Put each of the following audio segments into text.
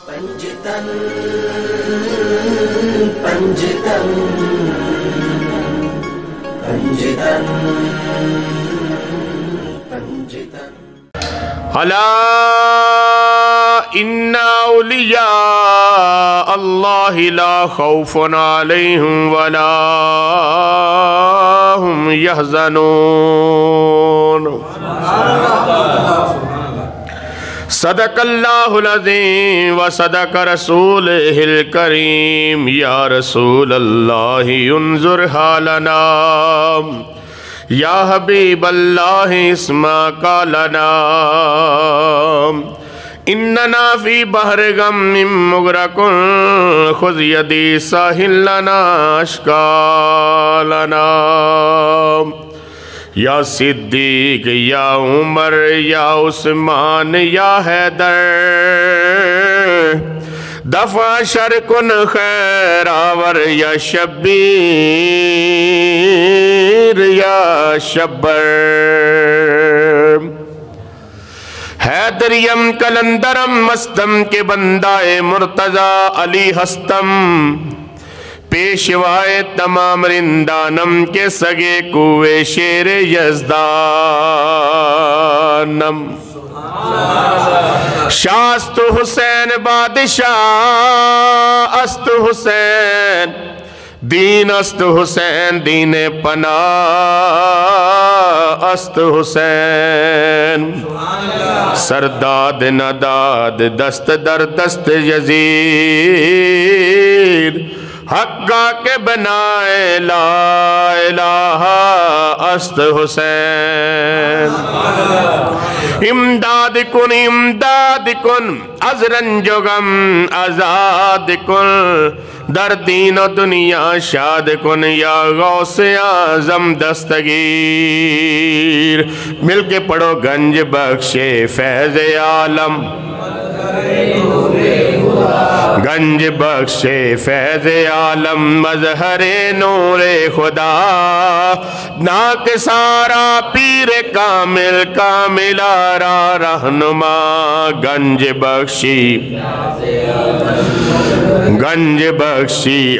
پنجتن پنجتن پنجتن پنجتن الا ان اولیاء اللہ لا خوف علیہم ولا هم يحزنون صدق اللہ العظیم وصدق رسولہ الکریم یا رسول اللہ انظر حالنا یا حبیب اللہ اسمع قالنا اننا فی بحر غم مغرق خذ یدی ساحل لنا اشکالنا یا صدیق یا عمر یا عثمان یا حیدر دفع شر کن خیر آور یا شبیر یا شبر حیدریم کلندرم مستم کے بندائے مرتضی علی ہستم پیشوائے تمام رندانم کے سگے کوئے شیر یزدانم شاست حسین بادشاہ است حسین دین است حسین دین پناہ است حسین سرداد نداد دست در دست یزید حقا کے بنائے لا الہ است حسین امداد کن از رنج و غم آزاد کن در دین و دنیا شاد کن یا غوث اعظم دستگیر مل کے پڑھو گنج بخشے فیض عالم گنج بخشے فیض عالم مظہر نور خدا ناک سارا پیر کامل کامل آرا رہنما گنج بخشی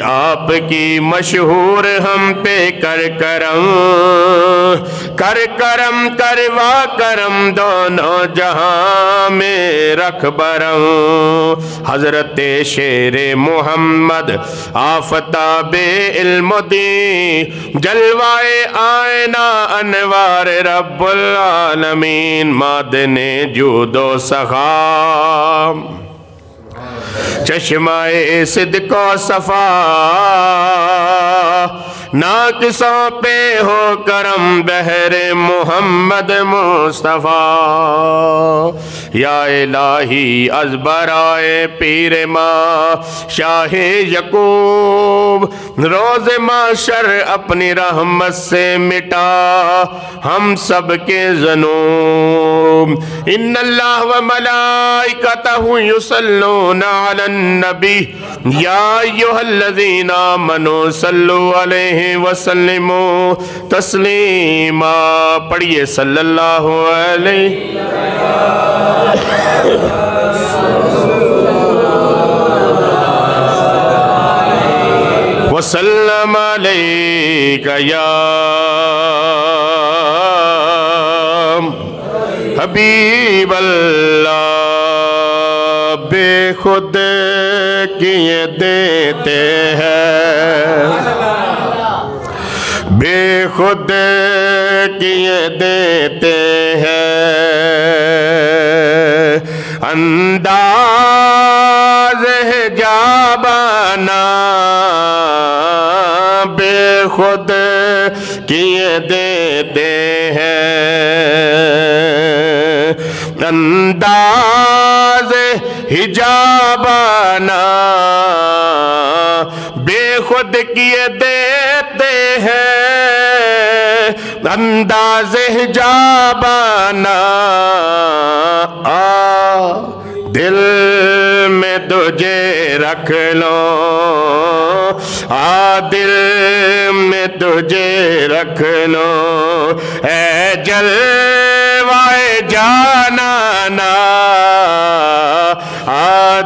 آپ کی مشہور ہم پہ کر کرم کروا کرم دونوں جہاں میں رکھ برم حضرت شیر محمد آفتاب علم دین جلوائے آئینہ انوار رب العالمین معدن جود و سخا چشمہ صدق و صفا ناقصوں پہ ہو کرم بہر محمد مصطفیٰ یا الہی از برائے پیر ماں شاہ یعقوب روز محشر اپنی رحمت سے مٹا ہم سب کے ذنوب ان اللہ و ملائکتہ یصلون علی النبی یا ایہا الذین آمنوا صلوا علیہ وسلموا تسلیما پڑھئے صلی اللہ علیہ وسلم علیک یا حبیب اللہ بے خود کیے دیتے ہیں بے خود کیے دیتے ہیں انداز حجابانہ بے خود کیے دیتے ہیں انداز حجابانہ بے خود کیے دیتے ہیں انداز حجابانہ دل میں تجھے رکھ لو دل میں تجھے رکھ لو اے جلوائے جانانا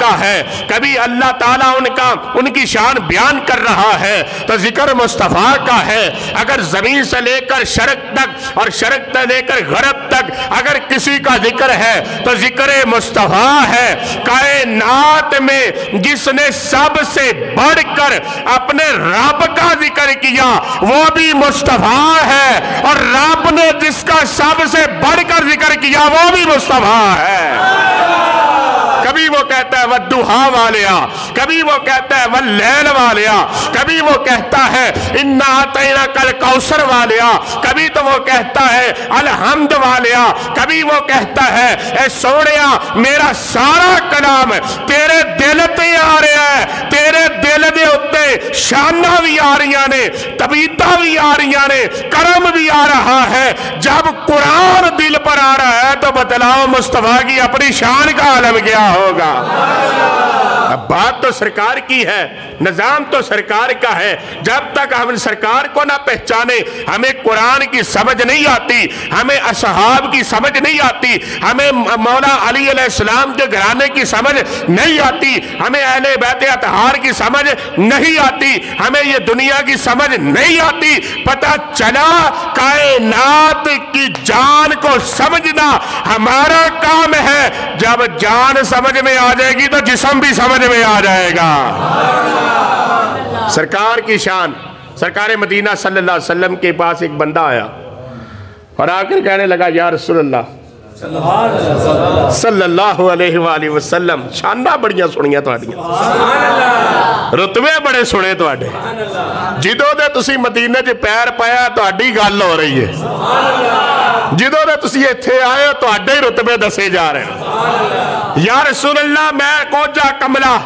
کا ہے، کبھی اللہ تعالیٰ ان کی شان بیان کر رہا ہے تو ذکر مصطفیٰ کا ہے۔ اگر زمین سے لے کر شرق تک اور شرق سے لے کر غرب تک اگر کسی کا ذکر ہے تو ذکر مصطفیٰ ہے۔ کائنات میں جس نے سب سے بڑھ کر اپنے رب کا ذکر کیا وہ بھی مصطفیٰ ہے، اور رب نے جس کا سب سے بڑھ کر ذکر کیا وہ بھی مصطفیٰ ہے۔ کبھی وہ کہتا ہے والضحیٰ والیا، کبھی وہ کہتا ہے واللیل والیا، کبھی وہ کہتا ہے انا اعطیناک الکوثر والیا، کبھی تو وہ کہتا ہے الحمد والیا، کبھی وہ کہتا ہے اے سونیا میرا سارا کلام تیرے دل تے آ رہا ہے، تیرے دل دے اتے شانہ بھی آ رہی نے، طبیعتاں بھی آ رہی نے، کرم بھی آ رہا ہے۔ جب قرآن دل پر آ رہا ہے تو بتلاؤ مصطفیٰ کی اپنی شان کا عالم کیا ہوگا؟ اب بات تو سرکار کی ہے، نظام تو سرکار کا ہے۔ جب تک ہم سرکار کو نہ پہچانے ہمیں قرآن کی سمجھ نہیں آتی، ہمیں اصحاب کی سمجھ نہیں آتی، ہمیں مولا علی علیہ السلام کے گھرانے کی سمجھ نہیں آتی، ہمیں اہل بیت اطہار کی سمجھ نہیں آتی، ہمیں یہ دنیا کی سمجھ نہیں آتی۔ پتہ چلا کائنات کی جان کو سمجھنا ہمارا کام ہے۔ جب جان سمجھ میں آ جائے گی تو جسم بھی سمجھ میں آ جائے گا۔ سرکار کی شان، سرکار مدینہ صلی اللہ علیہ وسلم کے پاس ایک بندہ آیا اور آ کر کہنے لگا یا رسول اللہ صلی اللہ علیہ وآلہ وسلم، شانہ بڑیاں سنیاں تو آڈیاں، رتبے بڑے سنے تو آڈے، جدوں دے تسی مدینہ جے پیر پایا تو آڈی گال ہو رہی ہے، جدوں دے تسی ایتھے آئے تو آڈے رتبے دسے جا رہے ہیں۔ یا رسول اللہ میں کوجا کملا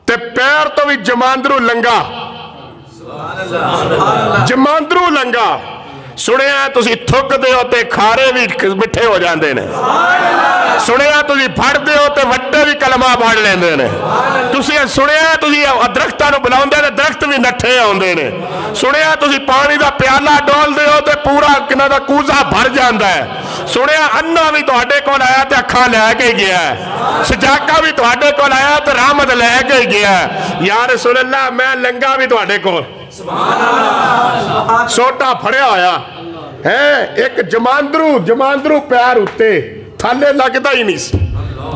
تے پیر تو بھی جماندرو لنگا، جماندرو لنگا، سنے ہیں تسی تھک دے ہوتے کھارے بھی مٹھے ہو جاندے نے، سنے ہیں تسی پھڑ دے ہوتے وٹے بھی کلمہ پڑھ لیندے نے، تسی سنے ہیں تسی درختہ نو بلاؤندے نے درخت بھی نٹھے ہوندے نے، سنے ہیں تسی پانی دا پیالہ ڈول دے ہوتے پورا کنہ دا کوزہ بھر جاندہ ہے، سنے ہیں انہ بھی تو ہڈے کو لایا تے اکھاں لے کے گیا ہے، سجاکہ بھی تو ہڈے کو لایا تے رحمت لے کے گیا ہے۔ یا رسول اللہ میں لنگا بھی تو ہڈے کو سوٹا پھڑیا ہویا ہے، ایک جماندرو پیر ہوتے تھالے لگتا ہی نہیں سی،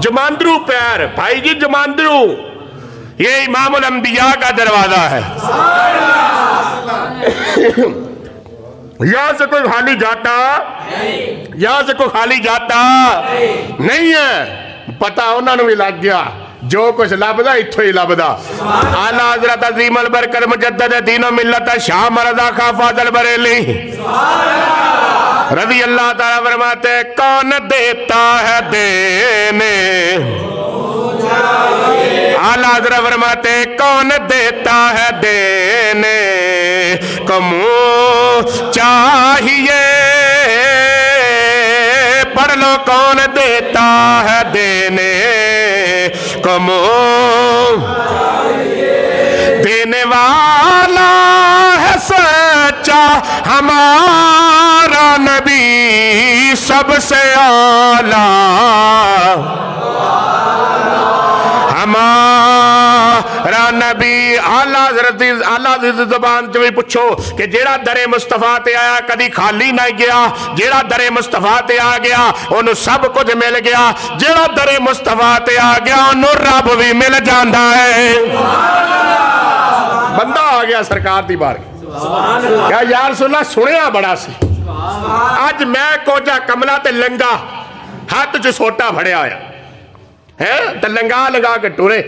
جماندرو پیر، بھائی جی جماندرو یہ امام الانبیاء کا دروازہ ہے، یہاں سے کوئی خالی جاتا، یہاں سے کوئی خالی جاتا نہیں ہے، پتہ انہوں نے بھی لگ گیا جو کچھ لبدا اتھو ہی لبدا۔ اعلیٰ حضرت عظیم البرکت مجدد دین و ملت شاہ مرزا خان فاضل بریلی رضی اللہ تعالیٰ فرماتے کون دیتا ہے دینے، اعلیٰ حضرت فرماتے کون دیتا ہے دینے کو منہ چاہیے، پڑھ لو کون دیتا ہے دینے کو منہ، دینے والا ہے سچا ہمارا نبی سب سے اعلیٰ، ہمارا نبی۔ اعلیٰ حضرت زبان جو بھی پوچھو کہ جیڑا در مصطفیٰ تے آیا کدی خالی نہ گیا، جیڑا در مصطفیٰ تے آ گیا انہوں سب کچھ مل گیا، جیڑا در مصطفیٰ تے آ گیا انہوں رب بھی مل جاندہ ہے۔ بندہ آ گیا سرکار دی بار کیا یا رسول اللہ سنیا بڑا سی، آج میں کوجا کملا تے لنگا ہاتھ جو سوٹا بھڑے آیا ہے تو لنگا لگا کے ٹورے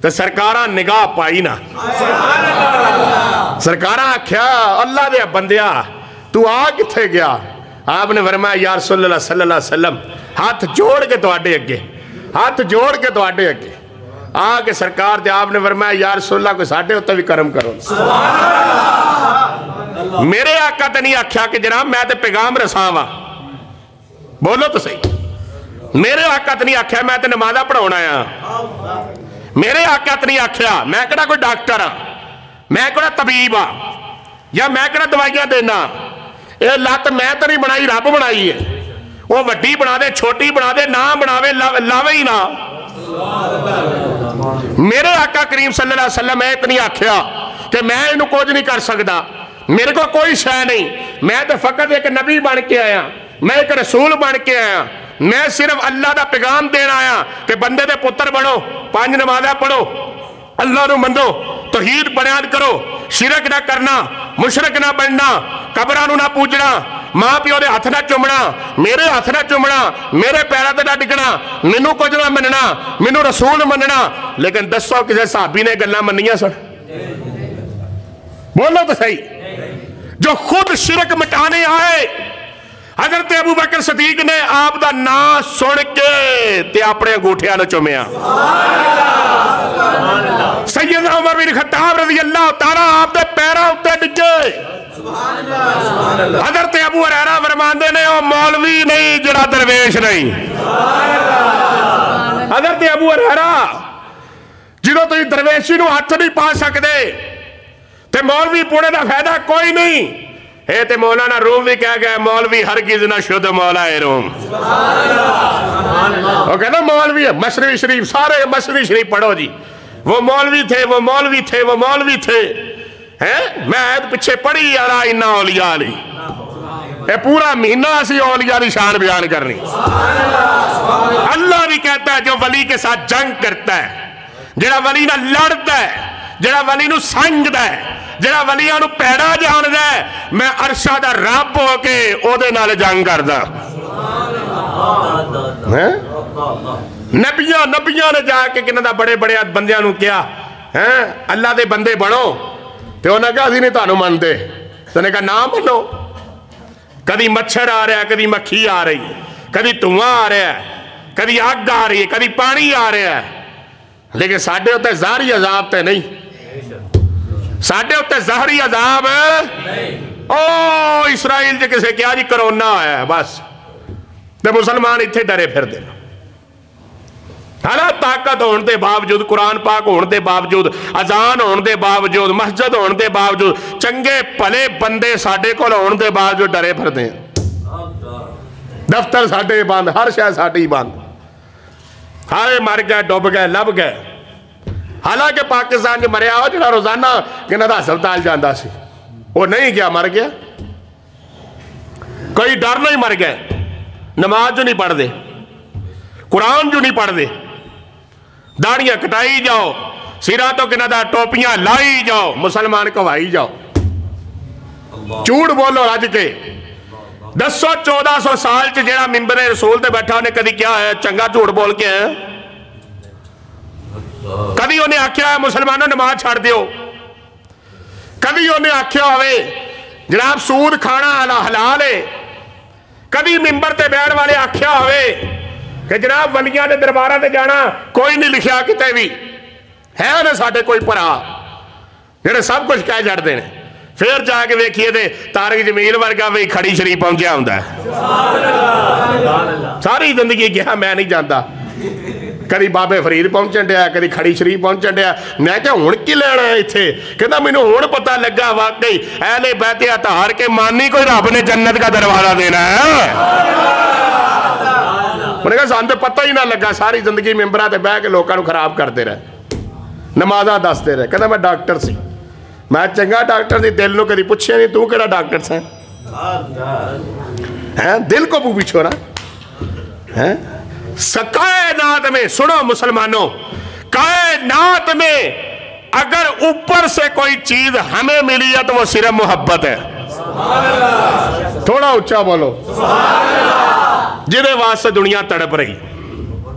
تو سرکارہ نگاہ پائی نا، سرکارہ کیا اللہ دے بندیا تو آ کتھے گیا؟ آپ نے فرمایا یا رسول اللہ صلی اللہ علیہ وسلم ہاتھ جوڑ کے تو آڈے اگے، ہاتھ جوڑ کے تو آڈے اگے آ کے سرکار دے آپ نے فرمایا یا رسول اللہ کو ساڑھے ہوتا بھی کرم کرو۔ میرے آقا تے نہیں آکھیا کہ جناب میں تے پیغام رساواں، بولو تو صحیح، میرے آقا تے نہیں آکھیا میں تے نمازہ پڑھونا ہے، میرے آقا تے نہیں آکھیا میں کڑا کوئی ڈاکٹر ہاں، میں کڑا طبیب ہاں، یا میں کڑا دوائیاں دینا، اے لات میں تے نہیں بنائی رب بنائی ہے، وہ وڈی بنا دے چھوٹی بنا دے نہ بناوے لاوے ہی نہ. میرے آقا کریم صلی اللہ علیہ وسلم میں اتنی آکھیا کہ میں انہوں کچھ نہیں کر سکتا, میرے کو کوئی شے نہیں, میں تو فقط ایک نبی بن کے آیا, میں ایک رسول بن کے آیا, میں صرف اللہ دا پیغام دینا آیا کہ بندے دے پتر بنو, 5 نمازیں پڑھو, اللہ نو منو, توحید بیان کرو, شرک نہ کرنا, مشرک نہ بننا, قبراں نو نہ پوجنا, ماں پیو دے ہاتھ نہ چومنا, میرے ہاتھ نہ چومنا, میرے پیراں تے نہ ڈگنا, مینوں کچھ نہ مننا, مینوں رسول مننا. لیکن دسو کسے صحابی نے گلاں منیاں سن؟ بولو تو صحیح. جو خود شرک مٹانے آئے, حضرت ابو بکر صدیق نے آپ دا نام سن کے تے اپنے انگوٹھیاں نو چومیا. سیدنا عمر بن خطاب رضی اللہ تعالیٰ آپ دے پیراں اُتے ڈگے. حضرت ابو ہریرہ فرماندے نے او مولوی نہیں جڑا درویش نہیں. حضرت ابو ہریرہ جنہوں تو درویشی نو ہاتھ نہیں پا سکتے تے مولوی پونے دا فائدہ کوئی نہیں. اے تے مولانا روم بھی کہہ گیا مولوی ہرگز نہ شد مولا روم. وہ کہنا مولوی ہے مصنوی شریف, سارے مصنوی شریف پڑھو جی. وہ مولوی تھے, وہ مولوی تھے, وہ مولوی تھے. میں آیت پچھے پڑھی یارا انا اولیاء علی, اے پورا مہینہ اسی اولیاء علی شان بیان کرنی. اللہ بھی کہتا ہے جو ولی کے ساتھ جنگ کرتا ہے, جڑا ولی نہ لڑتا ہے, جڑا ولی نو سنگدا ہے, جڑا ولیاں نو پیڑا جاندا ہے, میں عرشہ دا رب ہو کے او دے نال جنگ کردا. نبیاں نے جا کے کنہ دا بڑے بڑے بندیاں نو کیا اللہ دے بندے بنو, تے انہوں نے کہا اسی نہیں تانوں من دے. تو نے کہا نہ منو. کدی مچھر آ رہا ہے, کدی مکھی آ رہی ہے, کدی دھواں آ رہا ہے, کدی آگ آ رہی ہے, کدی پانی آ رہا ہے, لیکن ساڈے ہوتے ظاہری عذاب تے نہیں. ساڈے ہوتے ظاہری عذاب او اسرائیل جے کسے کیا جی کرونا آیا ہے بس, تے مسلمان اتھے ڈرے پھر دے. حالات طاقت ہون دے باوجود, قرآن پاک ہون دے باوجود, اذان ہون دے باوجود, مسجد ہون دے باوجود, چنگے پلے بندے ساڈے کول ہون دے باوجود ڈرے پھر دے. دفتر ساڈے بند, ہر شے ساڈی بند, ہارے مر گئے, ڈوب گئے, لب گئے. حالانکہ پاکستان جو مریا ہو جڑا روزانہ کینیڈا ہسپتال جاندا سی, وہ نہیں گیا, مر گیا. کوئی ڈر نہیں مر گئے. نماز جو نہیں پڑھ دے, قرآن جو نہیں پڑھ دے, داڑیاں کٹائی جاؤ, سیرا تو کینیڈا ٹوپیاں لائی جاؤ, مسلمان کوائی جاؤ, جھوٹ بولو رج کے. 1000-1400 سال چ جڑا منبر رسول تے بیٹھا انہیں کدی کیا ہے چنگا جھوٹ بول کے ہے؟ کدی انہیں آکھیا ہے مسلمانوں نماز چھاڑ دیو؟ کدی انہیں آکھیا ہوئے جناب سود کھانا حلال ہے؟ کدی منبر تے بیٹھ والے آکھیا ہوئے کہ جناب ولیاں دے درباراں تے جانا کوئی نہیں لکھیا کتے بھی ہے انہیں ساڈے کوئی پرا جڑے سب کچھ کہہ جڑ دے. پھر جا کے ویکھیے دے طارق جمیل ورگا وہی کھڑی شریف پہنچیا ہوندا ہے. ساری زندگی گیا میں نہیں جانتا, کدی بابے فرید پہنچن ڈیا, کدی کھڑی شریف پہنچن ڈیا. میں کہا ہن کی لینا ہے ایتھے؟ کہتا مینوں ہن پتہ لگا واقعی اہل بیت اطہار کے مانی کوئی رب نے جنت کا دروازہ دینا ہے. انہوں نے کہا سان تے پتہ ہی نہ لگا, ساری زندگی ممبراں تے بیٹھ کے لوکاں نو خراب کرتے رہے, نمازاں دستے رہے. کہتا میں ڈاکٹر سی, میں چنگا ڈاکٹر سی, دل نو کدی پوچھے نہیں تو کیڑا ڈاکٹر سے دل کو پوچھو نا. کائنات میں سنو مسلمانوں, کائنات میں اگر اوپر سے کوئی چیز ہمیں ملی ہے تو وہ صرف محبت ہے. تھوڑا اچھا بولو. جنہیں واسطے دنیا تڑپ رہی,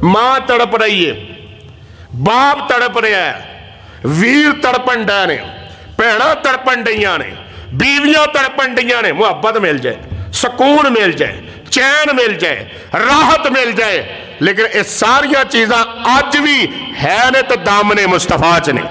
ماں تڑپ رہی ہے, باپ تڑپ رہا ہے, ویر تڑپن ڈے نے, بھیڑاں تڑپن ڈیاں نے, بیویاں تڑپن ڈیاں نے. محبت مل جائے, سکون مل جائے, چین مل جائے, راحت مل جائے, لیکن یہ ساریاں چیزاں آج بھی ہے نے تو دامن مصطفیٰ چ نے.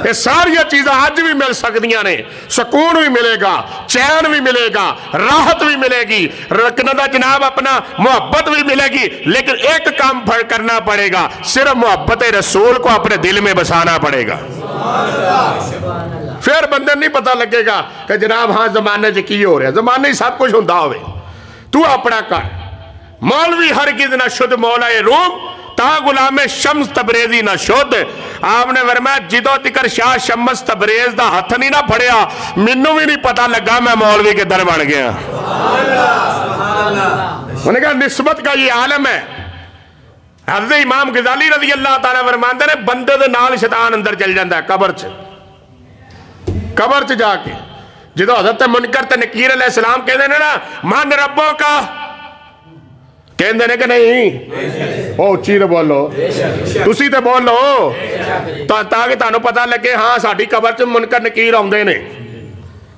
یہ ساریاں چیزاں آج بھی مل سکتیاں نے, سکون بھی ملے گا, چین بھی ملے گا, راحت بھی ملے گی, رکھنا دا جناب اپنا محبت بھی ملے گی. لیکن ایک کام کرنا پڑے گا, صرف محبت رسول کو اپنے دل میں بسانا پڑے گا. پھر بندے نہیں پتہ لگے گا کہ جناب ہاں زمانے سے کی ہو رہا ہے. زمانے سب کچھ ہوندہ ہوئے, تو اپنا کر مولوی ہرگز نہ شد مولا روم تا غلام شمس تبریزی نہ شد. آپ نے فرمایا جدو تکر شاہ شمس تبریز دا ہاتھ نہیں نہ پھڑیا منو بھی نہیں پتا لگا میں مولوی کے در بن گیا. انہوں نے کہا نسبت کا یہ عالم ہے. حضرت امام غزالی رضی اللہ تعالیٰ فرماتے ہیں بندے دے نال شیطان اندر چل جاندہ ہے قبر چ جا کے جدو حضرت منکر تے نکیر علیہ السلام کہتے ہیں نا من ربوں کا کہتے ہیں کہ نہیں او اچھی تے بولو تسی تے بولو تاکہ تانوں پتہ لگے ہاں ساڑھی قبر چ منکر نکیر آؤندے نے.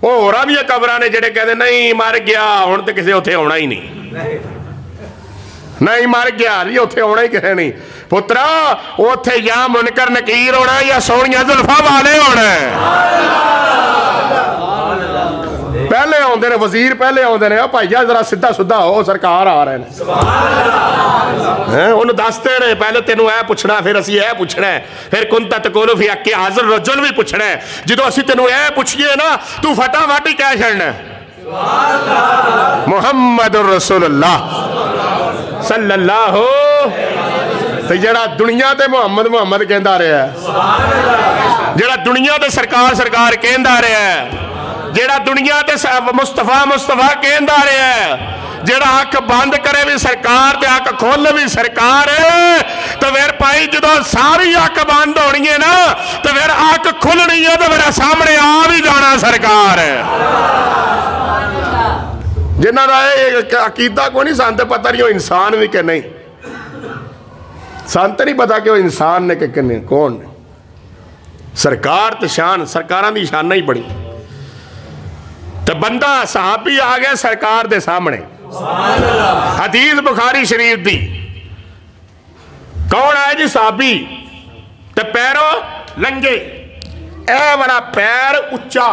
وہ ہو رہا بھی ہے قبرہ نے جڑے کہتے ہیں نہیں مار گیا ہون تے کسے اتھے ہونا ہی نہیں مار گیا یہ اتھے ہونا ہی کہے نہیں پترا اتھے یا منکر نکیر ہونا یا سونیاں زلفہ والے ہونا ہے. پہلے ہوندے نے وزیر پہلے ہوندے نے بھائیا ذرا سدھا سدھا ہو سرکار آ رہے ہیں انہوں دستے رہے پہلے تینوں اے پوچھنا پھر اسی اے پوچھنا ہے پھر کنتا تقولو فی حق حاضر رجل بھی پوچھنا ہے جدو اسی تینوں اے پوچھئے نا تو فٹا فاٹی کیا چھڑنا ہے محمد رسول اللہ صلی اللہ ہو تو جڑا دنیا تے محمد محمد کہندہ رہے ہے جڑا دنیا تے سرکار سرکار کہندہ رہے ہے جڑا دنیا تے مصطفیٰ مصطفیٰ کہندہ رہے ہے جڑا آنکھ بند کرے بھی سرکار تے آنکھ کھول بھی سرکار ہے تو پھر پائی جدو ساری آنکھ بند ہونی ہے نا تو پھر آنکھ کھلنی ہے تو میرا سامنے آ بھی جانا سرکار ہے. جنہ رہے عقیدہ کو نہیں سانتے پتہ نہیں ہو انسان بھی کہ نہیں سانتے نہیں پتا کہ وہ انسان نے کہ نہیں کون سرکار تے شان سرکاران دی شان نہیں پڑی تو بندہ صحابی آگئے سرکار دے سامنے حدیث بخاری شریف دی کون آئے جی صحابی تو پیروں لنگے اے والا پیر اچھا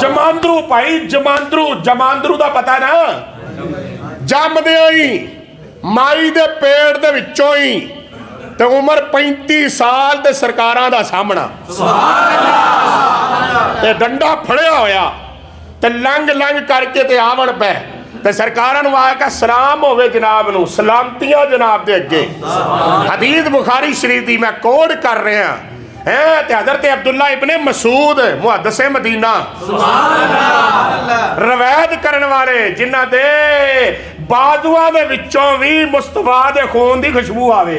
جماندرو پائی جماندرو دا پتا نا جام دے ہوئی مائی دے پیڑ دے وچوئی تے عمر 35 سال دے سرکاران دا سامنا تے ڈنڈا پھڑیا ہویا تے لنگ لنگ کر کے تے آون پہ تے سرکاران وہاں کا سلام ہوئے جناب نو سلامتیاں جناب دے اگے حدیث بخاری شریف دی میں کوڈ کر رہے ہیں تے حضرت عبداللہ ابن مسعود محدث مدینہ روایت کرن والے جنہ دے بازواں دے وچوں بھی مصطفیٰ دے خون دی خوشبو آوے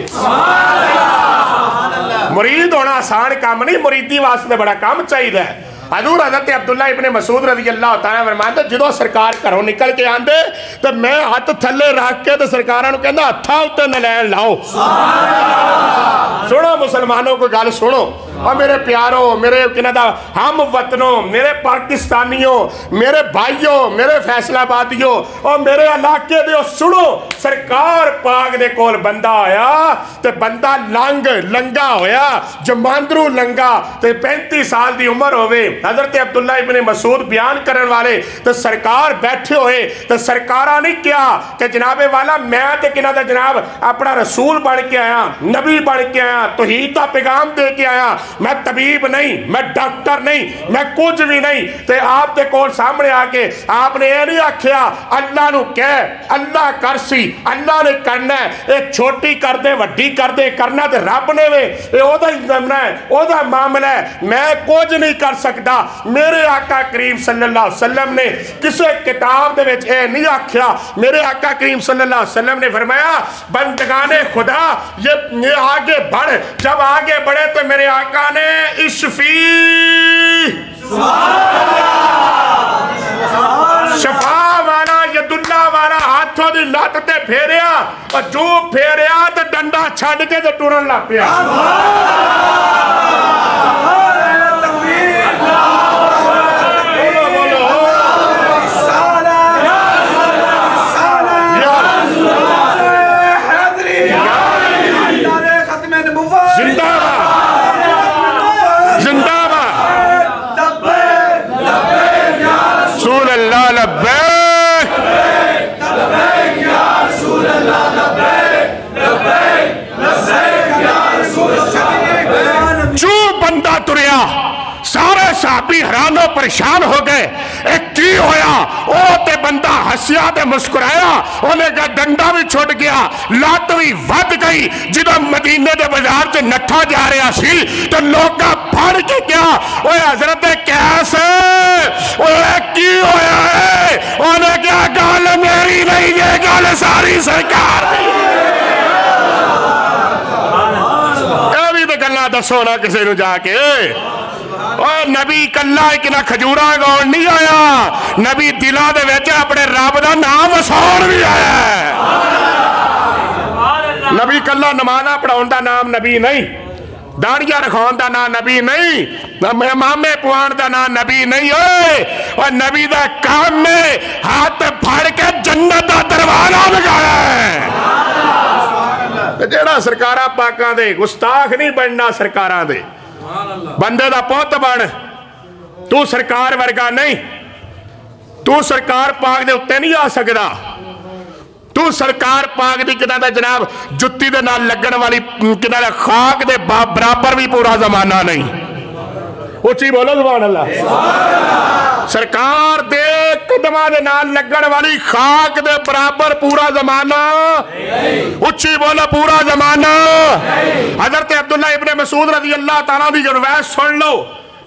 مرید ہونا آسان کام نہیں مریدی واسطے بڑا کام چاہیے ہے. حضور حضرت عبداللہ ابن مسعود رضی اللہ تعالیٰ فرماتے جدو سرکار کرو نکل کے آندے تو میں ہاتھ تھلے رکھ کے تو سرکارانو کہندہ ہتھا ہوتے نلین لاؤ. سنو مسلمانوں کو گال سنو اور میرے پیاروں میرے کنادہ ہم وطنوں میرے پاکستانیوں میرے بھائیوں میرے فیصلہ آبادیوں اور میرے علاقے دیو سنو سرکار پاک دے کول بندہ آیا تو بندہ لنگا ہویا جماندرو لنگا تو 35 سال دی عمر ہوئے. حضرت عبداللہ ابن مسعود بیان کرن والے تو سرکار بیٹھے ہوئے تو سرکارہ نہیں کیا کہ جناب والا میں تے کنادہ جناب اپنا رسول بڑھ کے آیا نبی بڑھ کے آیا توحید دا پیغام دے کے آیا میں طبیب نہیں میں ڈاکٹر نہیں میں کچھ بھی نہیں تے آپ تے کول سامنے آکے آپ نے یہ نہیں آکھیا اللہ نو کہہ اللہ کرسی اللہ نے کرنا ہے ایک چھوٹی کر دے وڈی کر دے کرنا تے رب نے وے اے او دا انضمنا ہے او دا معاملہ ہے میں کچھ نہیں کر سکتا. میرے آقا کریم صلی اللہ علیہ وسلم نے کسے کتاب دے وچ اے نہیں آکھیا میرے آقا کریم صلی اللہ علیہ وسلم نے فرمایا بندگان خدا یہ آگے بڑھ جب آگے بڑھے تو میرے آقا نے اشفی شفا والا ید اللہ والا ہاتھوں دی لاتتے پھیریا اور جو پھیریا تو ڈنڈا چھڑ کے تو ٹورن لا پیا. سارے صحابی حیران و پریشان ہو گئے ایک کی ہویا او تے بندہ ہسیا تے مسکرایا انہیں کا ڈنڈا بھی چھوٹ گیا لات بھی ود گئی جدو مدینے دے بازار سے نٹھا جا رہا سی تو لوگ کا پھڑ کے کیا اوے حضرت کیسے اوے کی ہویا ہے انہیں کیا گال میری نہیں یہ گال ساری سرکار ایوی تے گلہ دسو نا کسی نو جا کے اور نبی کلا ایک نہ کھجورا گون نہیں آیا نبی دلہ دے ویچے اپنے رب دا نام وسور بھی آیا ہے نبی کلا نمازہ پڑھاؤں دا نام نبی نہیں داڑیاں رکھاؤں دا نام نبی نہیں امامے پوان دا نام نبی نہیں اور نبی دا کام میں ہاتھ پھاڑ کے جنت دا دروازہ لگایا ہے جیڑا سرکارہ پاکاں دے گستاخ نہیں بننا سرکاراں دے بندے دا پوت بن تو سرکار ورگا نہیں تو سرکار پاک دے اتے نہیں آ سکدا تو سرکار پاک دی کنا دا جناب جتی دے نال لگن والی کنا دا خاک دے برابر بھی پورا زمانہ نہیں اچھی بولو سبحان اللہ سرکار دے قدمہ دے نال لگن والی خاک دے برابر پورا زمانہ اچھی بولو پورا زمانہ حضرت عبداللہ ابن مسعود رضی اللہ تعالیٰ دی روایت سن لو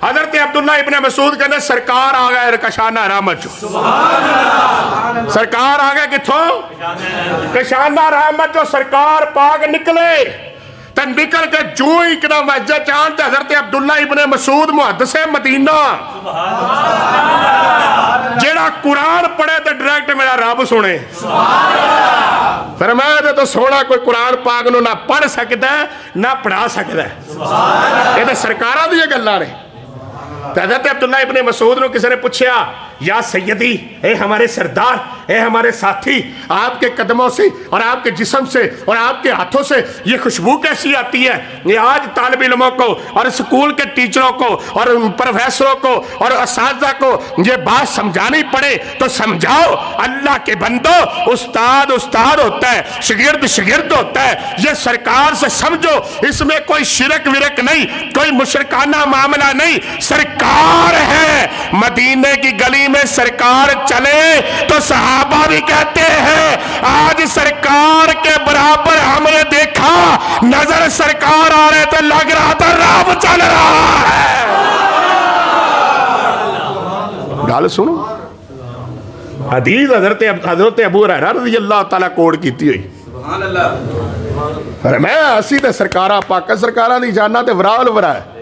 حضرت عبداللہ ابن مسعود کہنے سرکار آگئے کشانہ رحمت جو سرکار آگئے کتھوں کشانہ رحمت جو سرکار پاک نکلے تن نکل کے جو اکنا مسجد چاندتے حضرت عبداللہ ابن مسعود محدث مدینہ جیڑا قرآن پڑھے تو ڈائریکٹ میرا رب سنے فرمایا دے تو سونا کوئی قرآن پاک نو نہ پڑھ سکتا ہے نہ پڑھا سکتا ہے یہ تو سرکارہ دی یہ گلہ رہے حضرت عبداللہ ابن مسعود نے کسی نے پوچھیا یا سیدی اے ہمارے سردار اے ہمارے ساتھی آپ کے قدموں سے اور آپ کے جسم سے اور آپ کے ہاتھوں سے یہ خوشبو کیسی آتی ہے یہ آج طالب علموں کو اور اسکول کے ٹیچروں کو اور پروفیسروں کو اور اساتذہ کو یہ بات سمجھانی پڑے تو سمجھاؤ اللہ کے بندو استاد استاد ہوتا ہے شگرد شگرد ہوتا ہے یہ سرکار سے سمجھو اس میں کوئی شرک ورک نہیں کوئی مشرکانہ معاملہ نہیں سرکار ہے مدینے کی گلی میں سرکار چلے تو صحابہ بھی کہتے ہیں آج سرکار کے برابر ہم نے دیکھا نظر سرکار آ رہے تو لگ رہا تھا رب چل رہا ہے ڈال سنو حدیث حضرت ابو ہریرہ رضی اللہ تعالیٰ کوڑ کیتی ہوئی میں اسی تے سرکارہ پاکہ سرکارہ دی جاننا تے ورال ورا ہے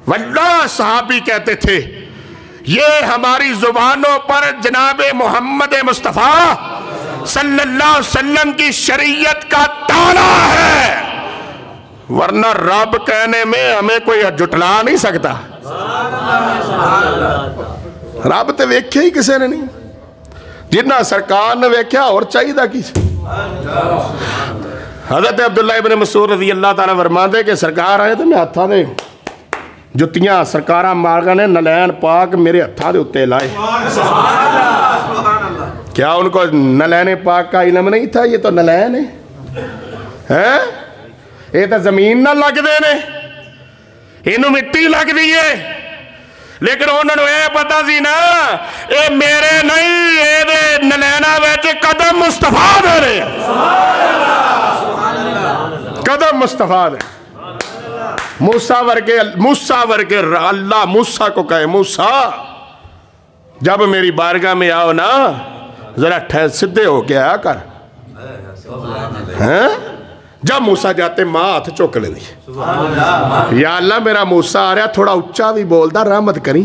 واللہ صحابی کہتے تھے یہ ہماری زبانوں پر جناب محمد مصطفیٰ صلی اللہ علیہ وسلم کی شریعت کا تالا ہے ورنہ رب کہنے میں ہمیں کوئی جھٹلا نہیں سکتا رب تے ویکھے ہی کسے نے نہیں جتنا سرکار نے ویکھیا اور چاہیے دا کسی حضرت عبداللہ ابن مسعود رضی اللہ تعالیٰ فرماتے کہ سرکار آئے تو میں ہتھا دے جتیاں سرکارہ مارگا نے نلین پاک میرے ہتھا دے اتے لائے کیا ان کو نلین پاک کا علم نہیں تھا یہ تو نلین ہے یہ تو زمین نہ لگ دے نے انہوں مٹی لگ دیئے لیکن انہوں نے یہ پتا سی نا اے میرے نہیں اے دے نلینا بیچے قدم مصطفیٰ دے رہے قدم مصطفیٰ دے موسیٰ ورگے اللہ موسیٰ کو کہے موسیٰ جب میری بارگاہ میں آؤ نا ذرا سدھے ہو کے آیا کر جب موسیٰ جاتے ماں ہاتھ چوک لے دی یا اللہ میرا موسیٰ آ رہا تھوڑا اچھا بھی بولدا رحمت کریں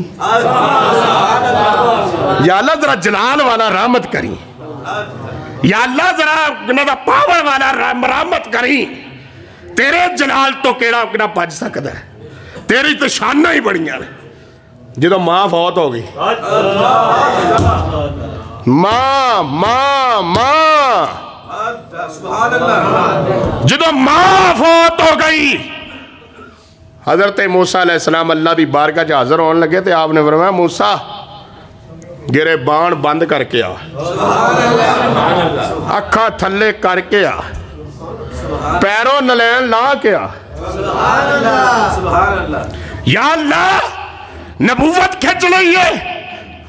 یا اللہ ذرا جلال والا رحمت کریں یا اللہ ذرا پاور والا رحمت کریں تیرے جلال تو کیڑا اکنا پاج سکتا ہے تیری تو شانہ ہی بڑھیاں نے جدو ماں فوت ہو گئی ماں جدو ماں فوت ہو گئی حضرت موسیٰ علیہ السلام اللہ دی بارگاہ جا حاضر ہونے لگے تھے آپ نے فرمایا موسیٰ گرے بان بند کر کے آ اکھا تھلے کر کے آ پیروں نلین لا کے آ یا اللہ نبوت کھچ لئیے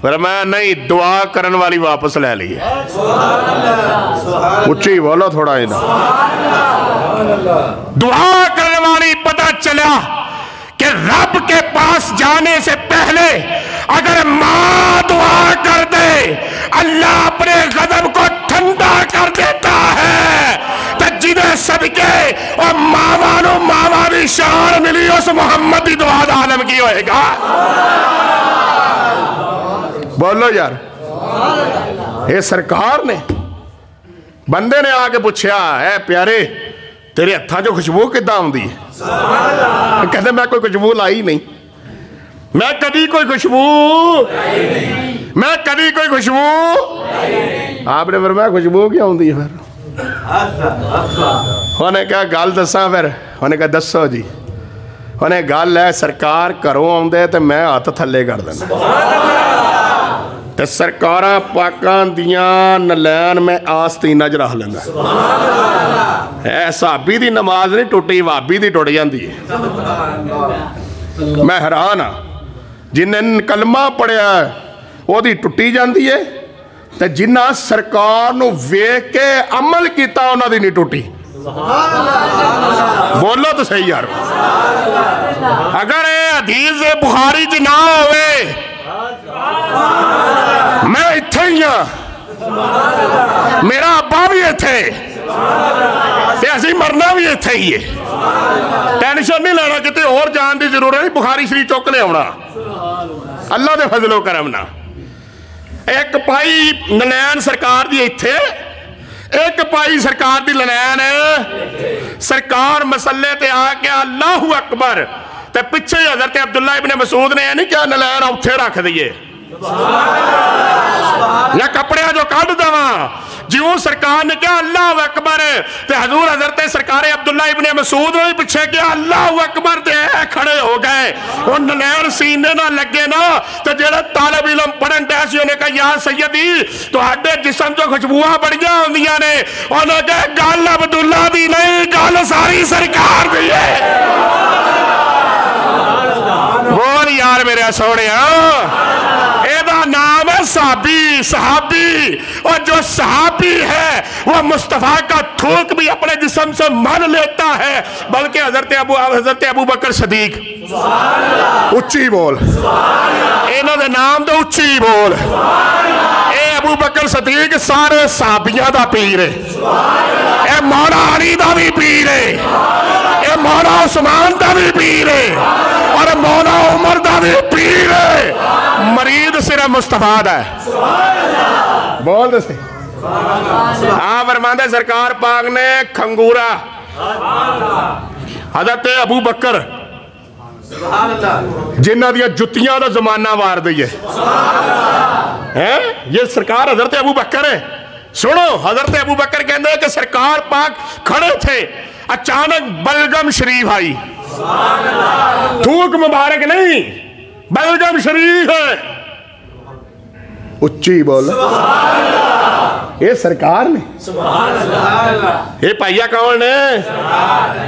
فرمایا نہیں دعا کرن والی واپس لے لی ہے اچھی بولو تھوڑا اینا دعا کرن والی پتہ چلا کہ رب کے پاس جانے سے پہلے اگر ماں دعا کر دے اللہ اپنے غضب کو ٹھنڈا کر دیتا ہے تو جنہیں صدقے اور ماوانو شان ملی اس محمد دی دعا دا عالم کی ہوئے گا بولو یار یہ سرکار نے بندے نے آگے پوچھا اے پیارے تیرے ہتھاں جو خوشبو کدھاں آندی ہے کہتے میں کوئی خوشبو لائی نہیں میں کبھی کوئی خوشبو میں کبھی کوئی خوشبو آپ نے فرمایا خوشبو کیا ہوندی ہے پھر انہیں کہا گال دساں پھر انہیں کہا دسو جی انہیں گال ہے سرکار کروں آندے تو میں ہاتھ تھلے کر دینا تے سرکاراں پاکان دیاں نلین میں آستینہ جرہ لینا اے صحابی دی نماز نہیں ٹوٹی وابی دی ٹوٹ جاندی ہے میں حیران ہاں جنہیں کلمہ پڑھیا ہے وہ دی ٹوٹی جاندی ہے تے جنہ سرکار نو ویک کے عمل کیتا انہاں دی نہیں ٹوٹی بولو تو صحیح یار اگر اے حدیث بخاری جی نہ ہوئے میں اتھے ہی ہاں میرا ابا بھی اتھے تے اسی مرنا بھی اتھے ہی ہے ٹینشن نہیں لینا کتے اور جان دی ضرورت نہیں بخاری شریف چوک لے ہونا اللہ دے فضل و کرمنا ایک پائی نلین سرکار دی اتھے ایک پائی سرکار دی لنین سرکار مسئلے تے آکے اللہ اکبر تے پچھے حضرت عبداللہ ابن مسعود نے یعنی کیا نلین اتھے رکھ دیئے یا کپڑے جو کاٹ دوا جیوں سرکار نے کیا اللہ اکبر تے حضور حضرت سرکار عبداللہ ابن مسعود نے پچھے کیا اللہ اکبر تے کھڑے ہو گئے ان نلین سینے نہ لگے نا تو جیڑا طالب علم پڑھن ٹیسیوں نے کہا یا سیدی تو ہڈے جسم جو خوشبوہاں بڑھیا ہوندیاں نے انہوں نے کہا گال عبداللہ دی نہیں گال ساری سرکار دی ہے بول یار میرے سوڑے ایدہ نام ہے صحابی اور جو صحابی ہے وہ مصطفیٰ کا تھوک بھی اپنے جسم سے مان لیتا ہے بلکہ حضرت ابو بکر صدیق اچھی بول انہوں نے نام دے اچھی بول اے ابو بکر صدیق سارے صحابیہ دا پیر ہے اے مولا علی دا بھی پیر ہے اے مولا عثمان دا بھی پیر ہے اور مولا عمر دا بھی پیر ہے مرید صرف مصطفیٰ دا ہے بول دے سے فرماندے سرکار پاک نے کھنگورا حضرت ابو بکر جنہ دیا جتیاں دا زمانہ وار دی ہے یہ سرکار حضرت ابو بکر ہے سنو حضرت ابو بکر کہندے کہ سرکار پاک کھڑے تھے اچانک بلغم شریف آئی تھوک مبارک نہیں بلغم شریف ہے اچھی بول یہ سرکار نے یہ پائیا کون نے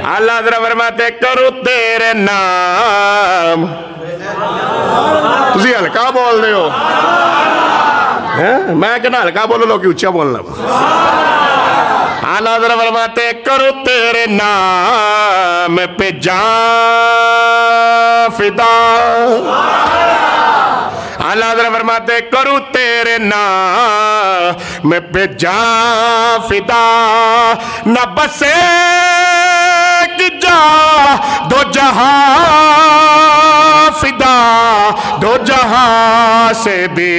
اللہ ذرا فرماتے کرو تیرے نام تسی ہلکا بول رہے ہو میں کہنا ہلکا بولو لوگ اچھا بولنا اللہ ذرا فرماتے کرو تیرے نام پہ جان فدا اللہ ذرا فرماتے کرو تیرے نام پہ جان فدا نہ بسے کہ جا دو جہاں فدا دو جہاں سے بھی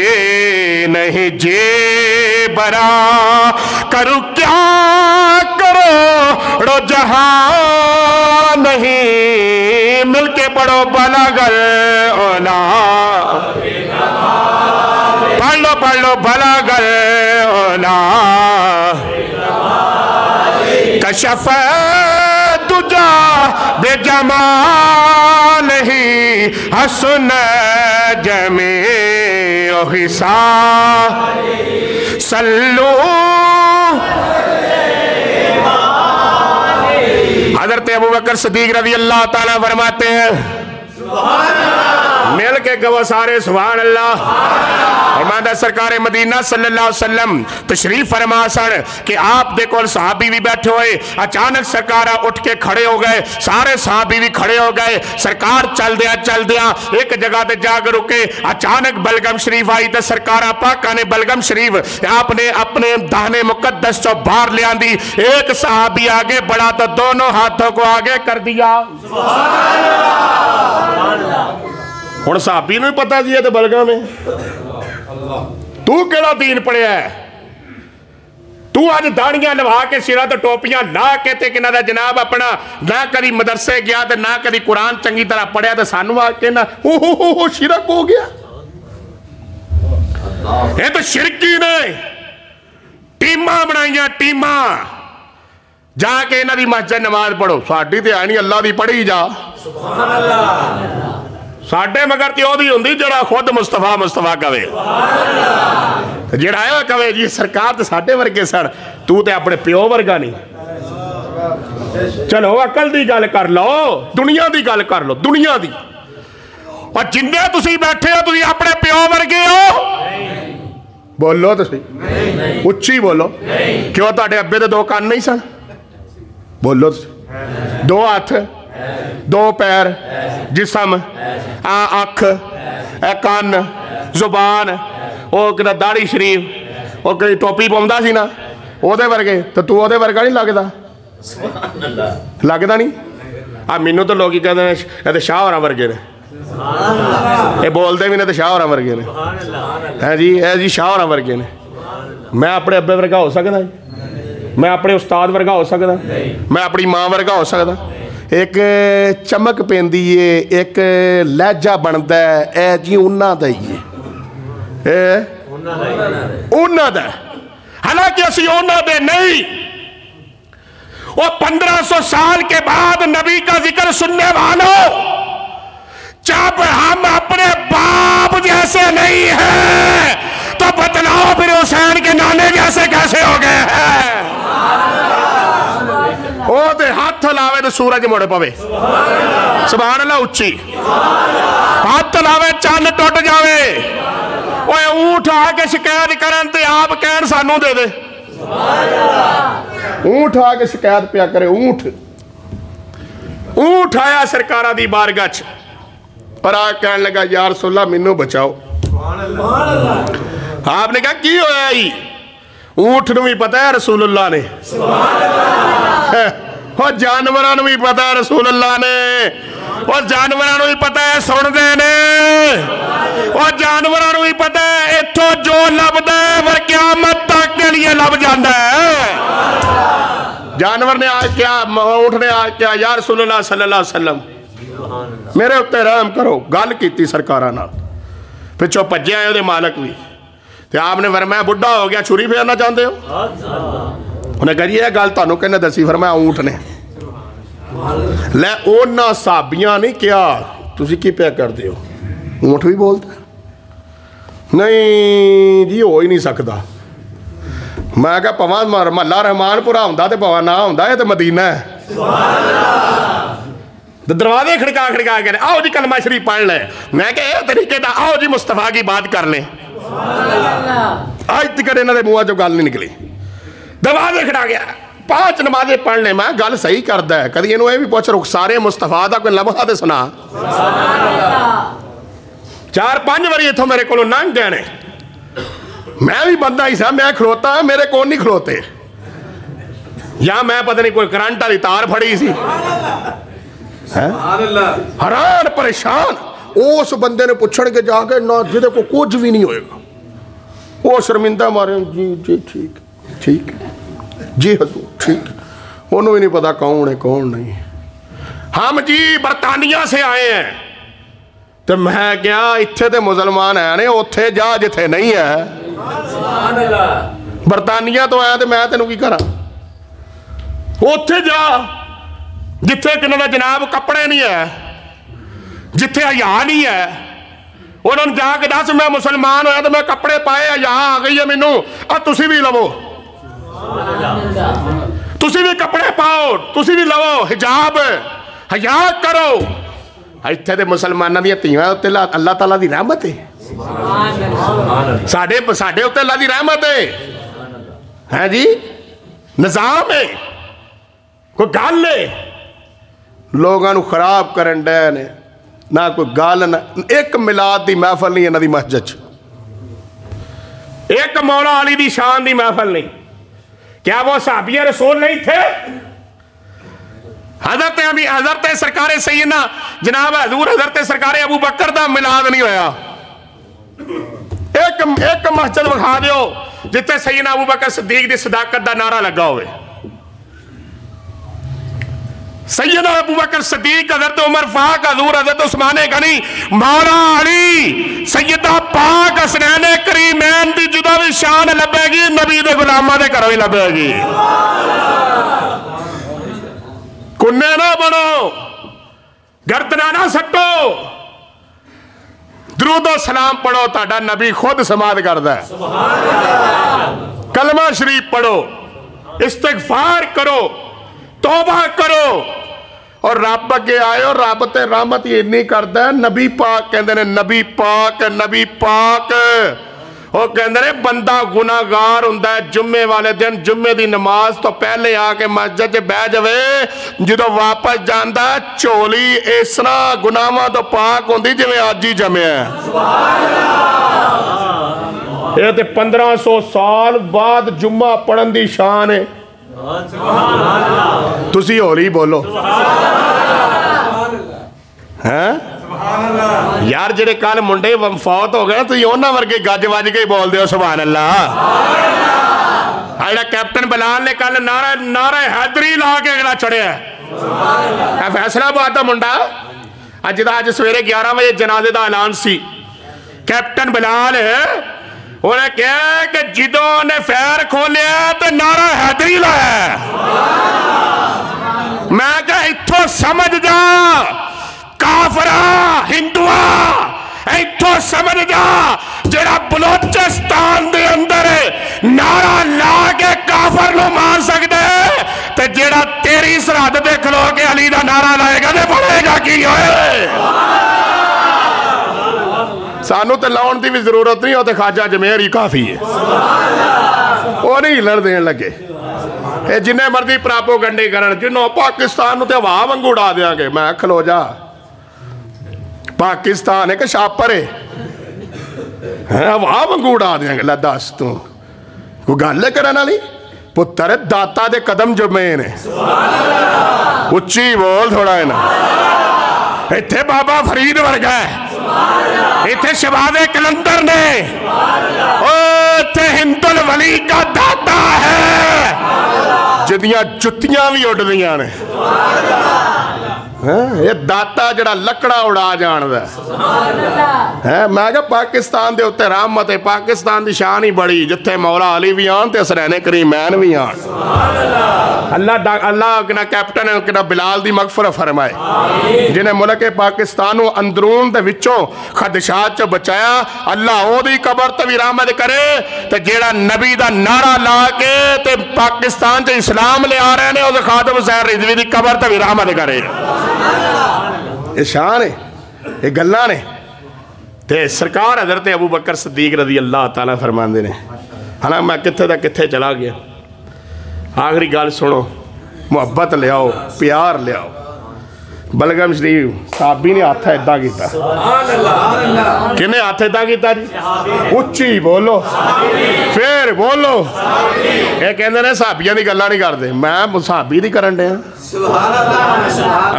نہیں جی برا کرو کیا کرو رو جہاں نہیں مل کے پڑھو بلغل اولا پڑھ لو بلغل اولا کشف تجا بے جمال ہی حسن جمیع حسان سلو حضرت ابو بکر صدیق رضی اللہ تعالیٰ فرماتے ہیں مل کے کہو سارے سبحان اللہ۔ فرمایا سرکار مدینہ صلی اللہ علیہ وسلم تشریف فرما سن کہ آپ دیکھو صحابی بھی بیٹھے ہوئے، اچانک سرکار اٹھ کے کھڑے ہو گئے، سارے صحابی بھی کھڑے ہو گئے، سرکار چل دیا ایک جگہ تے جا کے رکے، اچانک بلغم شریف آئی تے سرکار پاکا نے بلغم شریف آپ نے اپنے دہنے مقدس چو باہر لے آندی، ایک صحابی آگے بڑھا تو دونوں ہاتھوں کو آگے کر دیا۔ ہن صحابی نوں پتہ جی تے بلغم ہے تو کیڑا دین پڑھیا ہے، تو آج داڑیاں لوا کے سرہ تے ٹوپیاں لا کے تے کہنا دا جناب اپنا نہ کدی مدرسے گیا تے نہ کدی قرآن چنگی طرح پڑھیا تے سانو آ کے نہ شرک ہو گیا۔ یہ تو شرکی نے ٹیماں بنائیاں، ٹیماں جا کے انہاں دی مسجد نماز پڑھو، ساڈی تے آئی نہیں اللہ دی پڑھی جا، ساڈے مگر تے او دی ہوندی جڑا خود مصطفیٰ کہے، جڑا ہے کہے جی سرکار تے ساڈے ورگے سن، تو تے اپنے پیو ورگا نہیں۔ چلو عقل دی گل کر لو، دنیا دی گل کر لو، دنیا دی، اور جنہیں تسی بیٹھے ہو تسی اپنے پیو ورگے ہو، بولو تو صحیح، اچھی بولو، کیوں تاڑے ابے دے دو کان نہیں سن؟ بولو تو صحیح، دو ہاتھ، دو پیر، جسم، آنکھ، کان، زبان، وہ کہتا داڑھی شریف، وہ کہتا ٹوپی پوندہ سی نا، وہ دے ورگے، تو وہ دے ورگا نہیں لگتا؟ لگتا نہیں؟ مینوں تو لوگ ہی کہتے ہیں یہ شاہ ہوراں ورگے نے، یہ بول دے بھی نہیں تو شاہ ہوراں ورگے نے، ہے جی شاہ ہوراں ورگے نے۔ میں اپنے ابے ورگا ہو سکتا ہے؟ میں اپنے استاد ورگا ہو سکتا ہے؟ میں اپنی ماں ورگا ہو سکتا؟ ایک چمک پیندی ہے، ایک لہجہ بنتا ہے، اے جی انہاں دا ہی ہے، انہاں دا، حالانکہ اسی انہاں دے نہیں۔ وہ 1500 سال کے بعد نبی کا ذکر سننے والوں، جب ہم اپنے باپ جیسے نہیں ہیں تو بتلاؤ پھر حسین کے نانے جیسے کیسے ہو گئے ہیں؟ وہ دے ہاتھ لاوے تو سورج موڑے پوے، سبحان اللہ اچھی، ہاتھ لاوے چاند ٹوٹ جاوے، وہ اونٹ آگے شکایت کرن تے آپ کہن سانوں دے دے، اونٹ آگے شکایت پیا کرے، اونٹ آیا سرکارہ دی بارگاہ پر آگ کہنے لگا یا رسول اللہ منو بچاؤ۔ آپ نے کہا کی ہویا ہی؟ اونٹ نو بھی پتہ ہے رسول اللہ نے، وہ جانوران نو بھی پتہ ہے رسول اللہ نے، وہ جانوران نو بھی پتہ ہے سن دے نے، وہ جانوران نو بھی پتہ ہے اتھو جو لب دے ور قیامت تک کے لیے لب جاندہ ہے۔ جانور نے آج کیا، اونٹ نے آج کیا، یا رسول اللہ صلی اللہ علیہ وسلم میرے اتے رحم کرو، گل کیتی سرکارہ نال، پھر چو پجے آئے دے مالک بھی، تو آپ نے فرمایا بڑھا ہو گیا چھری پھیرنا چاہتے ہو؟ انہیں کہا یہ گل تانوں کہنے دسی، فرمایا اونٹ نے، لے اونا صحابیاں نہیں کیا، تسی کی پہ کر دے ہو؟ اونٹ بھی بولتا ہے نہیں جی ہو ہی نہیں سکتا۔ میں کہا پوان محلہ رحمان پورا ہوندہ تے پوان نہ ہوندہ ہے تے مدینہ ہے، دروازے کھڑکا کہنے آؤ جی کلمہ شریف پڑھ لیں، میں کہا اے طریقے دا آؤ جی مصطفیٰ کی بات کر لیں، آج تکر انہوں نے موہ جو گل نہیں نکلی، دروازے کھڑا گیا 5 نمازیں پڑھ لیں، میں گل صحیح کردہ ہے، کدھی انہوں نے بھی پوچھ رخسارے مصطفیٰ دا کوئی لمحہ دے سنا، 4-5 وری اتھو میرے کولو ننگ گئے نے، میں بھی بندہ ہی سا، میں کھڑوتا ہے میرے کون نہیں کھڑوتے، یا میں پتہ نہیں کوئی کرنٹ والی تار پھڑی سی، حیران پریشان، اس بندے نے پوچھن کے جا کے نہ جدے کو کچھ بھی نہیں ہوئے گا، وہ شرمندہ مارے جی ٹھیک جی حضور ٹھیک، انہوں ہی نہیں پتا کون ہے کون نہیں، ہم جی برطانیہ سے آئے ہیں، تو میں کیا اتھے تے مسلمان ہیں نے اتھے جا جتھے نہیں ہے، برطانیہ تو آیا تے میں تینوں کی کرا، اتھے جا جتھے کنہ دا جناب کپڑے نہیں ہے، جتھے حیا نہیں ہے، انہوں نے جا کے دس میں مسلمان ہویا تو میں کپڑے پائے حیا آ گئی ہے منوں، اور تسی بھی لو، تسی بھی کپڑے پاؤ، تسی بھی لو، حجاب حیا کرو، ਇੱਥੇ ਤੇ ਮੁਸਲਮਾਨਾਂ ਦੀਆਂ ਧੀਆਂ ਉੱਤੇ ਅੱਲਾਹ ਤਾਲਾ ਦੀ ਰਹਿਮਤ ਹੈ ਸਾਡੇ ਉੱਤੇ ਅੱਲਾਹ ਦੀ ਰਹਿਮਤ ਹੈ ਜੀ ਨਿਜ਼ਾਮ ਹੈ ਕੋਈ ਗੱਲ ਹੈ ਲੋਕਾਂ ਨੂੰ ਖਰਾਬ ਕਰਨ ਡਏ ਨੇ ਨਾ کوئی گل نہ ایک میلاد دی محفل نہیں انہاں دی مسجد ایک مولا علی دی شان دی محفل نہیں کیا وہ صحابی رسول نہیں تھے حضرت سرکار سیدنا جناب حضور حضرت سرکار ابو بکر دا میلاد نہیں ہویا ایک مسجد بکھا دیو جتے سیدنا ابو بکر صدیق دی صداقت دا نعرہ لگا ہوئے سیدنا ابو بکر صدیق حضرت عمر فاق حضور حضرت عثمان غنی مولا علی سیدہ پاک حسنین کریمین دی جدا بھی شان لبے گی نبی دے غلامہ دے کروی لبے گی کننے نہ بنو گردنہ نہ سٹو درود و سلام پڑھو تاڑا نبی خود سماعت کردہ ہے کلمہ شریف پڑھو استغفار کرو توبہ کرو اور رب کے آئے اور رب تے رحمت یہ نہیں کرتا ہے نبی پاک کہندے نے نبی پاک وہ کہندے نے بندہ گناہگار ہوندا ہے جمعے والے دن جمعے دی نماز تو پہلے آ کے مسجد بہ جاوے جدو واپس جاندا ہے چولی اس طرح گناہاں تو پاک ہوندی جویں اج ہی جمعہ ہے یہ تے 1500 سال بعد جمعہ پڑھن دی شان ہے تسی ہولی بولو یار جڑے کال منڈے فوت ہو گئے تو یہ انہاں ورگے گج واج کے بول دیو سبحان اللہ ایڈا کیپٹن بلال نے کل نعرہ حیدری لا کے اگلا چڑھے ہے فیصلہ بات دا منڈا آج سویرے 11 بجے جنازے دا اعلان سی کیپٹن بلال ہے انہیں کہا کہ جدوں نے فیر کھولیا تو نعرہ حیدری لایا میں کہا اتھو سمجھ جا کافرہ ہندوہ اتھو سمجھ جا جڑا بلوچستان دے اندر نعرہ لا کے کافر نو مان سکتے تو جڑا تیری سرحد دے کھلو کے علی دا نعرہ لائے گا دے پڑھے گا کی ہوئے سانو تے لاؤن دی بھی ضرورت نہیں ہوتے خواجہ جمیر ہی کافی ہے وہ نہیں لڑ دین لگے جنہیں مردی پراپو گنڈی کرن جنہوں پاکستان تے ہوا وانگو اڑا دیا گے میں کھلو جا پاکستان ہے کہ شاپر ہے ہوا وانگو اڑا دیا گے لداس تو کوئی گالے کرنا لی پتر داتا دے قدم جو میں نے اچھی بول تھوڑا ہے نا ایتھے بابا فرید ورگا ہے ایتھے شباد کلندر نے ایتھے ہند الولی کا داتا ہے جدیاں جتیاں بھی اٹھ دیاں نے یہ داتا جڑا لکڑا اڑا جان دا میں کہا پاکستان دے ہوتے رحمت ہے پاکستان دی شان ہی بڑی جتھے مولا علی بھی آن تے حسنین کریمین بھی آن اللہ کنا کیپٹن کنا بلال دی مغفرت فرمائے جنہیں ملک پاکستانوں اندرون دے وچوں خدشات چو بچایا اللہ او دی قبر تے بھی رحمت کرے تے جیڑا نبی دا نعرہ لا کے تے پاکستان چو اسلام لے آ رہے ہیں او دے خاتم حسین رضوی دی قبر تے بھی رحمت کرے یہ شان ہے یہ گلہ نے تے سرکار حضرت ابو بکر صدیق رضی اللہ تعالیٰ فرمان دینے حالانکہ میں کتھے دا کتھے چلا گیا آخری گال سنو محبت لے آؤ پیار لے آؤ بلغم شریف صحابی نے ہاتھا ادھا کیتا کنے ہاتھا ادھا کیتا جی اچھی بولو پھر بولو یہ کہندے نے صحابیاں دی گلہ نہیں کر دے میں صحابی دی کرن دے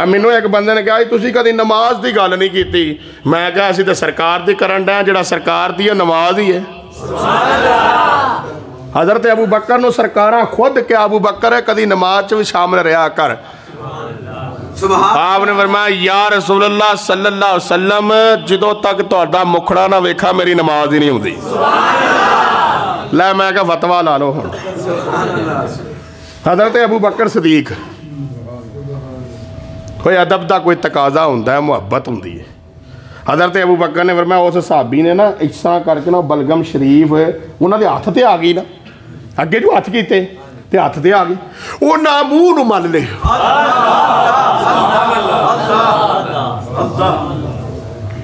مینوں ایک بندے نے کہا تسی کدی نماز دی گل نہیں کیتی میں کہا اسی تے سرکار دی کرن دے جڑا سرکار دی نماز ہی ہے حضرت ابو بکر نو سرکاراں خود کہ ابو بکر ہے کدی نماز چ بھی شامل رہا کر آپ نے فرمایا یا رسول اللہ صلی اللہ علیہ وسلم جدوں تک تہاڈا مکھڑا نہ ویکھا میری نماز ہی نہیں ہوندی لے میں کہا فتویٰ لا لو حضرت ابو بکر صدیق کوئی ادب دا کوئی تقاضا ہوندا ہے محبت ہوندی ہے حضرت ابو بکر نے فرمایا اس صحابی نے نا اس طرح کر کے نا بلغم شریف انہاں دے ہاتھ تے آ گئی نا اگے جو ہاتھ کیتے تے ہاتھ تے آ گئی وہ نہ منہ نو مل لے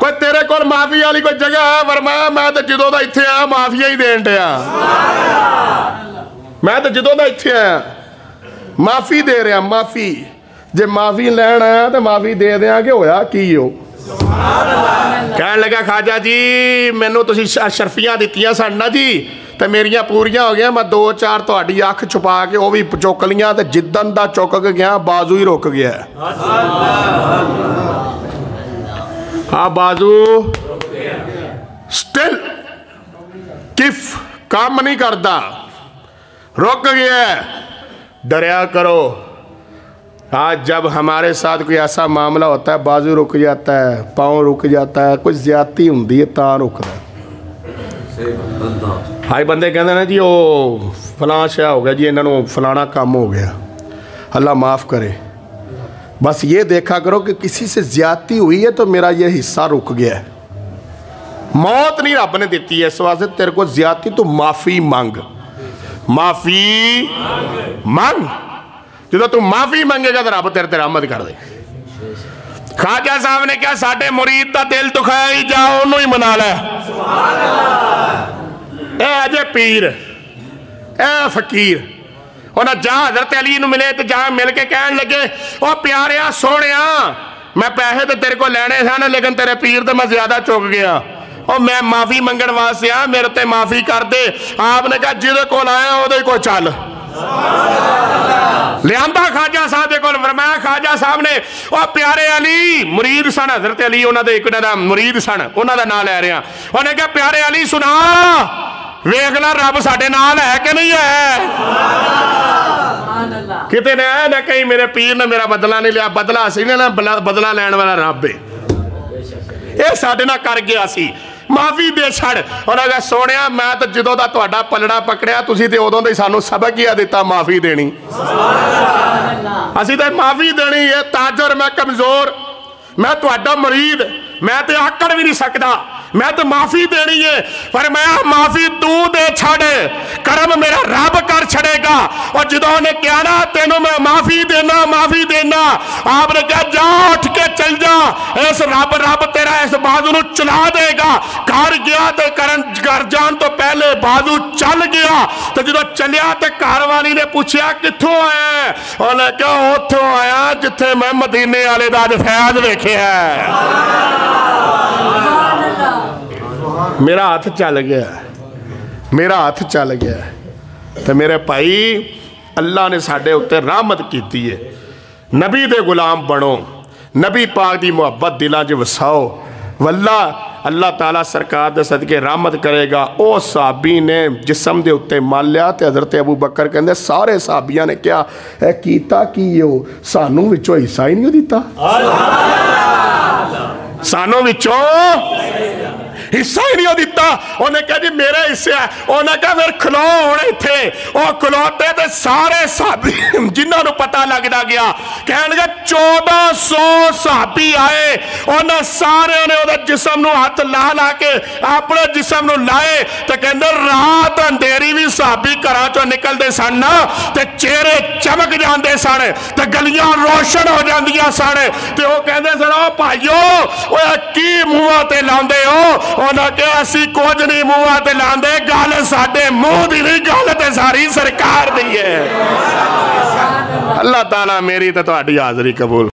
کوئی تیرے کو معافی والی کوئی جگہ ہے؟ فرمایا میں تو جدوں دا اتھے آیا معافیا ہی دین دیا، میں تو جدوں دا اتھے آیا معافی دے رہا، معافی جے معافی لین آیا تو معافی دے دیا کہ ہویا کی ہو؟ کہنے لگا خواجہ جی مینوں تسی شرفیاں دتیاں سن نا جی تے میریاں پوریاں ہو گیا، میں دو چار تہاڈی اکھ چھپا کے وہ بھی چک لیاں تے جدن دا چک کے گیا بازو ہی رک گیا ہاں بازو سٹل کف کام نہیں کرتا، رک گیا ہے۔ ڈریا کرو، آج جب ہمارے ساتھ کوئی ایسا معاملہ ہوتا ہے بازو رک جاتا ہے، پاؤں رک جاتا ہے، کچھ زیادتی ہوندی ہے تاں رکتا ہے۔ ہائی بندے کہتے ہیں نا جی وہ فلاں شے ہو گیا جی انہوں نے فلانا کام ہو گیا، اللہ معاف کرے۔ بس یہ دیکھا کرو کہ کسی سے زیادتی ہوئی ہے تو میرا یہ حصہ رک گیا ہے۔ موت نہیں رب نے دیتی ہے، اس واسطے تیرے کو زیادتی تو معافی مانگ، معافی مانگ۔ جدو تو معافی مانگے گا تو رب تیرے رحمت کر دے۔ خواجہ صاحب نے کیا ساڑھے مرید دا دل تو کھایا ہی جا انہوں ہی منا لے، اے اجے پیر اے فقیر انہاں جہاں حضرت علی نو ملے تو جہاں مل کے کہنے لگے او پیاریا سونیا میں پیسے تو تیرے کو لینے سن لیکن تیرے پیر تو میں زیادہ چک گیا، اور میں معافی منگن واسطے ہاں میرے تے معافی کر دے۔ آپ نے کہا جدے کو لایا او دے کو چل لیاندہ خواجہ صاحب کو فرمایا خواجہ صاحب نے او پیارے علی مرید سن حضرت علی انہاں دے ایک دا مرید سن انہاں دا نام لے رہے ہیں، انہوں نے کہا پیارے علی سنا ویکھنا رب ساڈے نال ہے کہ نہیں ہے؟ کتے نے آیا نہ کہیں میرے پیر نے میرا بدلہ نہیں لیا، بدلہ اسی نے بدلہ لین والا رب ہے، اے ساڈے نہ کر گیا سی معافی دے چھڑ۔ اور اگر سونیا میں تو جدوں دا تہاڈا پلڑا پکڑیا تسی تے ادوں دے سانو سبق ہی دیتا معافی دینی، اسی تے معافی دینی۔ یہ تاجر میں کمزور، میں تہاڈا مرید، میں تے آکڑ بھی نہیں سکدا، میں تو معافی دینی ہے۔ فرمایا معافی تو دے چھڑے کرم میرا رب کر چھڑے گا، اور جدوں نے کیا نا تینوں میں معافی دینا معافی دینا، آپ نے کہا جا اٹھ کے چل جا، اس رب تیرا اس بازو نو چلا دے گا۔ گھر گیا تے گھر جان تو پہلے بازو چل گیا، تو جدوں چلیا تے گھر والی نے پوچھیا کتھوں آیا ہے؟ انہوں نے کہا اتھوں آیا جتھے میں مدینے والے دا فیض ویکھے ہے، میرا ہاتھ چل گیا، میرا ہاتھ چل گیا۔ تو میرے بھائی اللہ نے ساڈے اوتے رحمت کیتی ہے، نبی دے غلام بنو، نبی پاک دی محبت دلاں وچ وساؤ، واللہ اللہ تعالیٰ سرکار دے صدقے رحمت کرے گا۔ او صحابی نے جسم دے اوتے مال لیا تے حضرت ابو بکر کہندے سارے صحابیاں نے کیا اے کیتا کیو سانوں وچوں حصہ ہی نہیں دیتا، سانوں وچوں حصہ ہی نہیں دیتا۔ انہوں نے کہا جی میرے حصے ہے، انہوں نے کہا پھر کھلو ہونے تھے، وہ کھلوتے تھے سارے صحابی جنہوں نے پتہ لگتا گیا، کہنے گا 1400 صحابی آئے، انہوں سارے نے وہ جسم نو ہاتھ لا کے اپنے جسم نو لائے، تو کہنے رات اندھیری بھی صحابی کرا چو نکل دے سن نا، تو چہرے چمک جان دے سن، تو گلیاں روشن ہو جان دیا سن، تو وہ کہنے سن او بھائیو وہ کی موہ تے لاندے ہو؟ انہوں نے کہا اسی کچھ نہیں موہ تے لاندے، گال ساڑھے موہ دی نہیں گال تے ساری سرکار دی ہے۔ اللہ تعالیٰ میری تے تو آڈی حاضری قبول